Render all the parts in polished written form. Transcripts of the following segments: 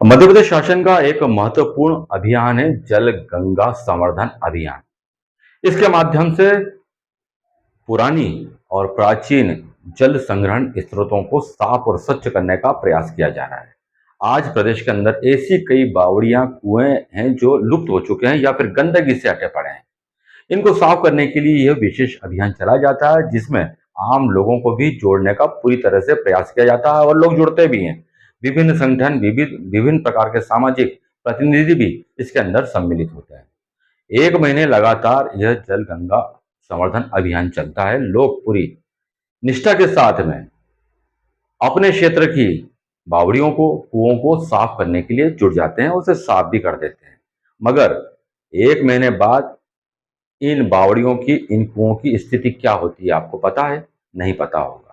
मध्य प्रदेश शासन का एक महत्वपूर्ण अभियान है जल गंगा संवर्धन अभियान। इसके माध्यम से पुरानी और प्राचीन जल संग्रहण स्रोतों को साफ और स्वच्छ करने का प्रयास किया जा रहा है। आज प्रदेश के अंदर ऐसी कई बावड़ियां, कुएं हैं जो लुप्त हो चुके हैं या फिर गंदगी से हटे पड़े हैं। इनको साफ करने के लिए यह विशेष अभियान चलाया जाता है, जिसमें आम लोगों को भी जोड़ने का पूरी तरह से प्रयास किया जाता है और लोग जुड़ते भी हैं। विभिन्न संगठन, विभिन्न प्रकार के सामाजिक प्रतिनिधि भी इसके अंदर सम्मिलित होते हैं। 1 महीने लगातार यह जल गंगा संवर्धन अभियान चलता है। लोग पूरी निष्ठा के साथ में अपने क्षेत्र की बावड़ियों को, कुओं को साफ करने के लिए जुट जाते हैं, उसे साफ भी कर देते हैं। मगर 1 महीने बाद इन बावड़ियों की, इन कुओं की स्थिति क्या होती है आपको पता है? नहीं पता होगा।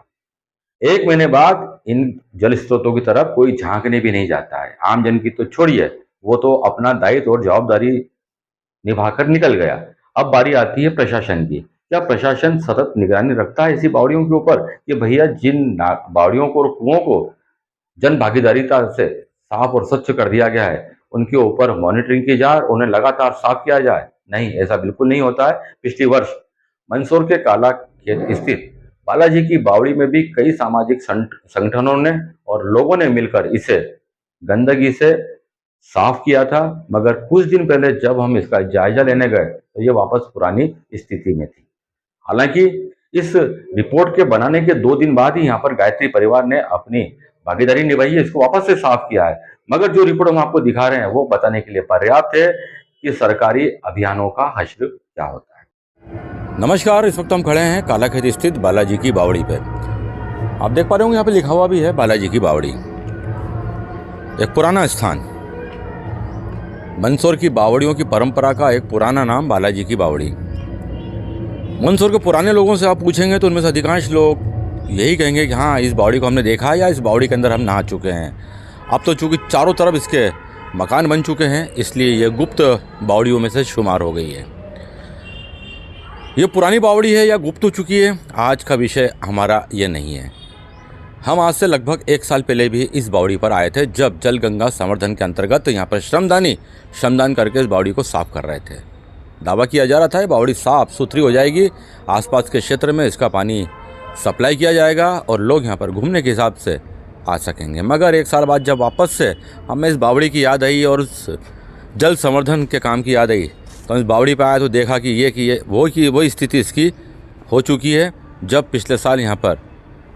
1 महीने बाद इन जल स्रोतों की तरफ कोई झांकने भी नहीं जाता है। आम जन की तो छोड़िए, वो तो अपना दायित्व और जवाबदारी निभाकर निकल गया। अब बारी आती है प्रशासन की। क्या प्रशासन सतत निगरानी रखता है ऐसी बावड़ियों के ऊपर कि भैया जिन बावड़ियों को और कुओं को जन भागीदारिता से साफ और स्वच्छ कर दिया गया है, उनके ऊपर मॉनिटरिंग की जाए, उन्हें लगातार साफ किया जाए? नहीं, ऐसा बिल्कुल नहीं होता है। पिछले वर्ष मंदसौर के काला खेत स्थित बालाजी की बावड़ी में भी कई सामाजिक संगठनों ने और लोगों ने मिलकर इसे गंदगी से साफ किया था, मगर कुछ दिन पहले जब हम इसका जायजा लेने गए तो ये वापस पुरानी स्थिति में थी। हालांकि इस रिपोर्ट के बनाने के 2 दिन बाद ही यहाँ पर गायत्री परिवार ने अपनी भागीदारी निभाई है, इसको वापस से साफ किया है। मगर जो रिपोर्ट हम आपको दिखा रहे हैं वो बताने के लिए पर्याप्त है कि सरकारी अभियानों का हश्र क्या होता है। नमस्कार, इस वक्त हम खड़े हैं कालाखेत स्थित बालाजी की बावड़ी पे। आप देख पा रहे होंगे यहाँ पे लिखा हुआ भी है बालाजी की बावड़ी। एक पुराना स्थान, मंदसौर की बावड़ियों की परंपरा का एक पुराना नाम बालाजी की बावड़ी। मंदसौर के पुराने लोगों से आप पूछेंगे तो उनमें से अधिकांश लोग यही कहेंगे कि हाँ, इस बावड़ी को हमने देखा है या इस बावड़ी के अंदर हम नहा चुके हैं। अब तो चूंकि चारों तरफ इसके मकान बन चुके हैं, इसलिए ये गुप्त बावड़ियों में से शुमार हो गई है। ये पुरानी बावड़ी है या गुप्त हो चुकी है, आज का विषय हमारा ये नहीं है। हम आज से लगभग 1 साल पहले भी इस बावड़ी पर आए थे, जब जल गंगा संवर्धन के अंतर्गत यहाँ पर श्रमदान करके इस बावड़ी को साफ कर रहे थे। दावा किया जा रहा था ये बावड़ी साफ सुथरी हो जाएगी, आसपास के क्षेत्र में इसका पानी सप्लाई किया जाएगा और लोग यहाँ पर घूमने के हिसाब से आ सकेंगे। मगर 1 साल बाद जब वापस से हमें इस बावड़ी की याद आई और उस जल संवर्धन के काम की याद आई, तो इस बावड़ी पर आया तो देखा कि वही स्थिति इसकी हो चुकी है जब पिछले साल यहाँ पर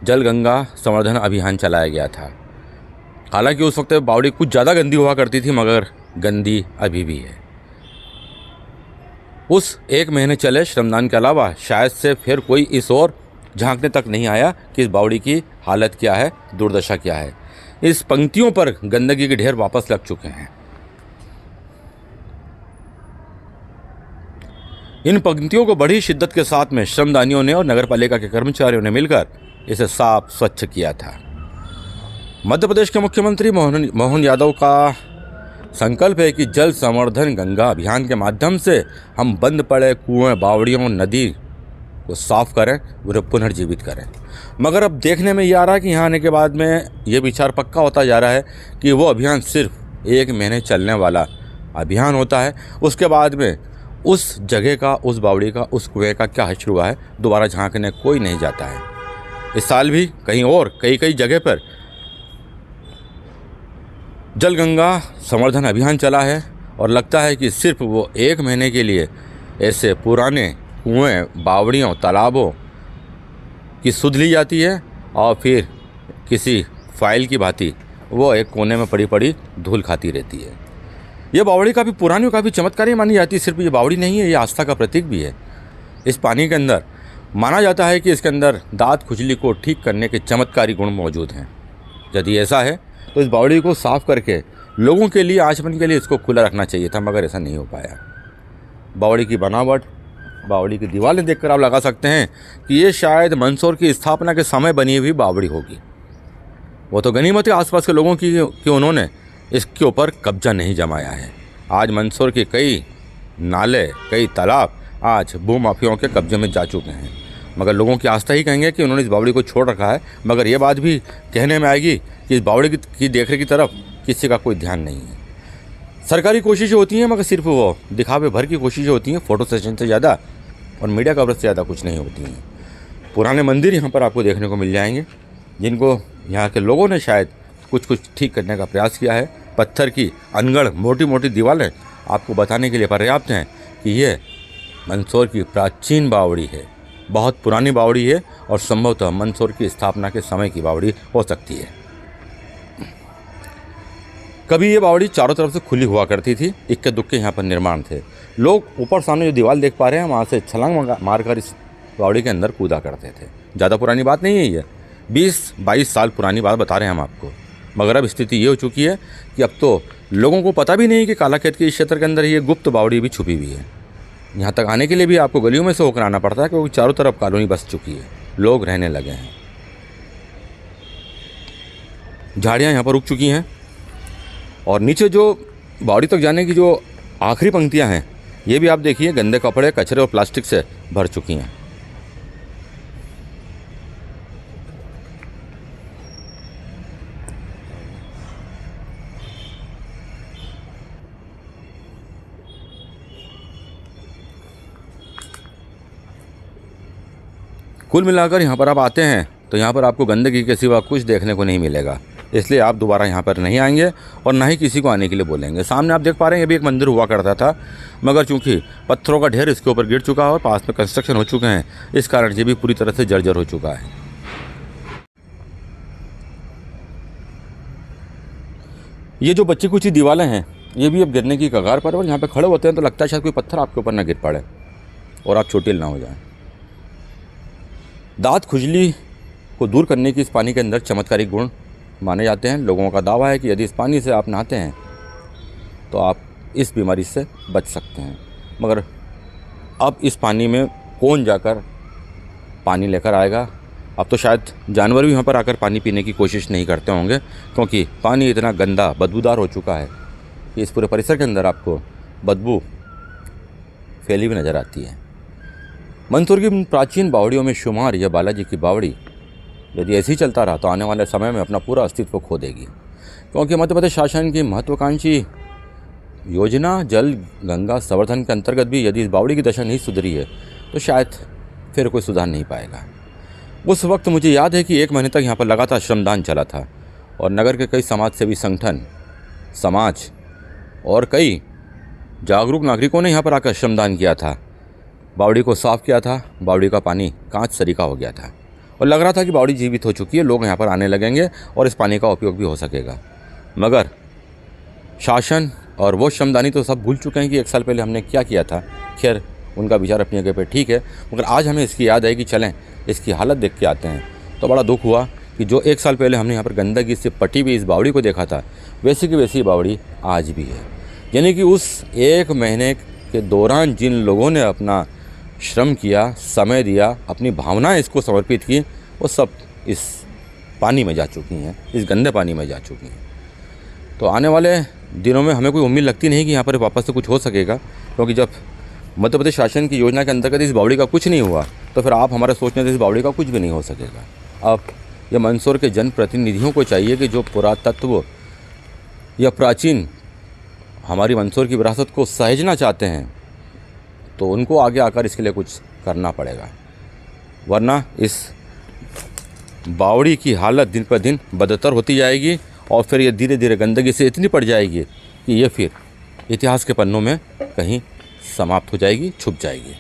जल गंगा संवर्धन अभियान चलाया गया था। हालांकि उस वक्त बावड़ी कुछ ज़्यादा गंदी हुआ करती थी, मगर गंदी अभी भी है। उस 1 महीने चले श्रमदान के अलावा शायद से फिर कोई इस ओर झांकने तक नहीं आया कि इस बावड़ी की हालत क्या है, दुर्दशा क्या है। इस पंक्तियों पर गंदगी के ढेर वापस लग चुके हैं। इन पंक्तियों को बड़ी शिद्दत के साथ में श्रमदानियों ने और नगरपालिका के कर्मचारियों ने मिलकर इसे साफ स्वच्छ किया था। मध्य प्रदेश के मुख्यमंत्री मोहन यादव का संकल्प है कि जल संवर्धन गंगा अभियान के माध्यम से हम बंद पड़े कुएं, बावड़ियों, नदी को साफ करें, उन्हें पुनर्जीवित करें। मगर अब देखने में ये आ रहा है कि यहाँ आने के बाद में ये विचार पक्का होता जा रहा है कि वो अभियान सिर्फ 1 महीने चलने वाला अभियान होता है। उसके बाद में उस जगह का, उस बावड़ी का, उस कुएं का क्या हश्र हुआ है, दोबारा झांकने कोई नहीं जाता है। इस साल भी कहीं और कई जगह पर जल गंगा संवर्धन अभियान चला है और लगता है कि सिर्फ वो 1 महीने के लिए ऐसे पुराने कुएं, बावड़ियों, तालाबों की सुध ली जाती है और फिर किसी फाइल की भांति वो एक कोने में पड़ी पड़ी धूल खाती रहती है। ये बावड़ी काफ़ी पुरानी और काफ़ी चमत्कारी मानी जाती है। सिर्फ ये बावड़ी नहीं है, ये आस्था का प्रतीक भी है। इस पानी के अंदर माना जाता है कि इसके अंदर दांत खुजली को ठीक करने के चमत्कारी गुण मौजूद हैं। यदि ऐसा है तो इस बावड़ी को साफ करके लोगों के लिए, आचमन के लिए इसको खुला रखना चाहिए था, मगर ऐसा नहीं हो पाया। बावड़ी की बनावट, बावड़ी की दीवारें देखकर आप लगा सकते हैं कि ये शायद मंदसौर की स्थापना के समय बनी हुई बावड़ी होगी। वो तो गनीमत है आसपास के लोगों की कि उन्होंने इसके ऊपर कब्जा नहीं जमाया है। आज मंदसौर के कई नाले, कई तालाब आज भूमाफियाओं के कब्जे में जा चुके हैं, मगर लोगों की आस्था ही कहेंगे कि उन्होंने इस बावड़ी को छोड़ रखा है। मगर ये बात भी कहने में आएगी कि इस बावड़ी की देखरेख की तरफ किसी का कोई ध्यान नहीं है। सरकारी कोशिशें होती हैं मगर सिर्फ वो दिखावे भर की कोशिशें होती हैं, फ़ोटो सेशन से ज़्यादा और मीडिया कवरेज से ज़्यादा कुछ नहीं होती हैं। पुराने मंदिर यहाँ पर आपको देखने को मिल जाएंगे जिनको यहाँ के लोगों ने शायद कुछ ठीक करने का प्रयास किया है। पत्थर की अनगढ़ मोटी मोटी दीवारें आपको बताने के लिए पर्याप्त हैं कि ये मंदसौर की प्राचीन बावड़ी है, बहुत पुरानी बावड़ी है और संभवतः मंदसौर की स्थापना के समय की बावड़ी हो सकती है। कभी ये बावड़ी चारों तरफ से खुली हुआ करती थी, इक्के दुक्के यहाँ पर निर्माण थे। लोग ऊपर सामने जो दीवार देख पा रहे हैं वहाँ से छलांग मारकर इस बावड़ी के अंदर कूदा करते थे। ज़्यादा पुरानी बात नहीं है ये, 20-22 साल पुरानी बात बता रहे हैं हम आपको। मगर अब स्थिति ये हो चुकी है कि अब तो लोगों को पता भी नहीं कि कालाखेत के इस क्षेत्र के अंदर ये गुप्त बावड़ी भी छुपी हुई है। यहाँ तक आने के लिए भी आपको गलियों में से होकर आना पड़ता है क्योंकि चारों तरफ कॉलोनी बस चुकी है, लोग रहने लगे हैं। झाड़ियाँ यहाँ पर उग चुकी हैं और नीचे जो बावड़ी तक जाने की जो आखिरी पंक्तियाँ हैं ये भी आप देखिए गंदे कपड़े, कचरे और प्लास्टिक से भर चुकी हैं। कुल मिलाकर यहाँ पर आप आते हैं तो यहाँ पर आपको गंदगी के सिवा कुछ देखने को नहीं मिलेगा, इसलिए आप दोबारा यहाँ पर नहीं आएंगे और ना ही किसी को आने के लिए बोलेंगे। सामने आप देख पा रहे हैं ये भी एक मंदिर हुआ करता था, मगर चूंकि पत्थरों का ढेर इसके ऊपर गिर चुका है और पास में कंस्ट्रक्शन हो चुके हैं, इस कारण ये भी पूरी तरह से जर्जर हो चुका है। ये जो बच्ची कुची दीवारें हैं ये भी अब गिरने की कगार पर, और यहाँ पर खड़े होते हैं तो लगता है शायद कोई पत्थर आपके ऊपर न गिर पड़े और आप चोटिल ना हो जाएं। दांत खुजली को दूर करने की इस पानी के अंदर चमत्कारिक गुण माने जाते हैं। लोगों का दावा है कि यदि इस पानी से आप नहाते हैं तो आप इस बीमारी से बच सकते हैं। मगर अब इस पानी में कौन जाकर पानी लेकर आएगा? अब तो शायद जानवर भी यहाँ पर आकर पानी पीने की कोशिश नहीं करते होंगे क्योंकि पानी इतना गंदा बदबूदार हो चुका है कि इस पूरे परिसर के अंदर आपको बदबू फैली हुई नज़र आती है। मंदसौर की प्राचीन बावड़ियों में शुमार यह बालाजी की बावड़ी यदि ऐसे ही चलता रहा तो आने वाले समय में अपना पूरा अस्तित्व खो देगी, क्योंकि मध्य प्रदेश शासन की महत्वाकांक्षी योजना जल गंगा संवर्धन के अंतर्गत भी यदि इस बावड़ी की दशा नहीं सुधरी है तो शायद फिर कोई सुधार नहीं पाएगा। उस वक्त मुझे याद है कि 1 महीने तक यहाँ पर लगातार श्रमदान चला था और नगर के कई समाज सेवी संगठन, समाज और कई जागरूक नागरिकों ने यहाँ पर आकर श्रमदान किया था, बावड़ी को साफ़ किया था। बावड़ी का पानी कांच सरीखा हो गया था और लग रहा था कि बावड़ी जीवित हो चुकी है, लोग यहाँ पर आने लगेंगे और इस पानी का उपयोग भी हो सकेगा। मगर शासन और वो श्रमदानी तो सब भूल चुके हैं कि 1 साल पहले हमने क्या किया था। खैर उनका विचार अपनी जगह पर ठीक है, मगर आज हमें इसकी याद आई कि चलें इसकी हालत देख के आते हैं। तो बड़ा दुख हुआ कि जो 1 साल पहले हमने यहाँ पर गंदगी से पटी हुई इस बावड़ी को देखा था वैसी की वैसी बावड़ी आज भी है। यानी कि उस 1 महीने के दौरान जिन लोगों ने अपना श्रम किया, समय दिया, अपनी भावनाएं इसको समर्पित की, वो सब इस पानी में जा चुकी हैं, इस गंदे पानी में जा चुकी हैं। तो आने वाले दिनों में हमें कोई उम्मीद लगती नहीं कि यहाँ पर वापस से कुछ हो सकेगा, क्योंकि जब मध्य प्रदेश शासन की योजना के अंतर्गत इस बावड़ी का कुछ नहीं हुआ तो फिर आप हमारे सोचने से इस बावड़ी का कुछ भी नहीं हो सकेगा। अब यह मंदसौर के जनप्रतिनिधियों को चाहिए कि जो पुरातत्व या प्राचीन हमारी मंदसौर की विरासत को सहेजना चाहते हैं तो उनको आगे आकर इसके लिए कुछ करना पड़ेगा, वरना इस बावड़ी की हालत दिन पर दिन बदतर होती जाएगी और फिर ये धीरे धीरे गंदगी से इतनी पड़ जाएगी कि ये फिर इतिहास के पन्नों में कहीं समाप्त हो जाएगी, छुप जाएगी।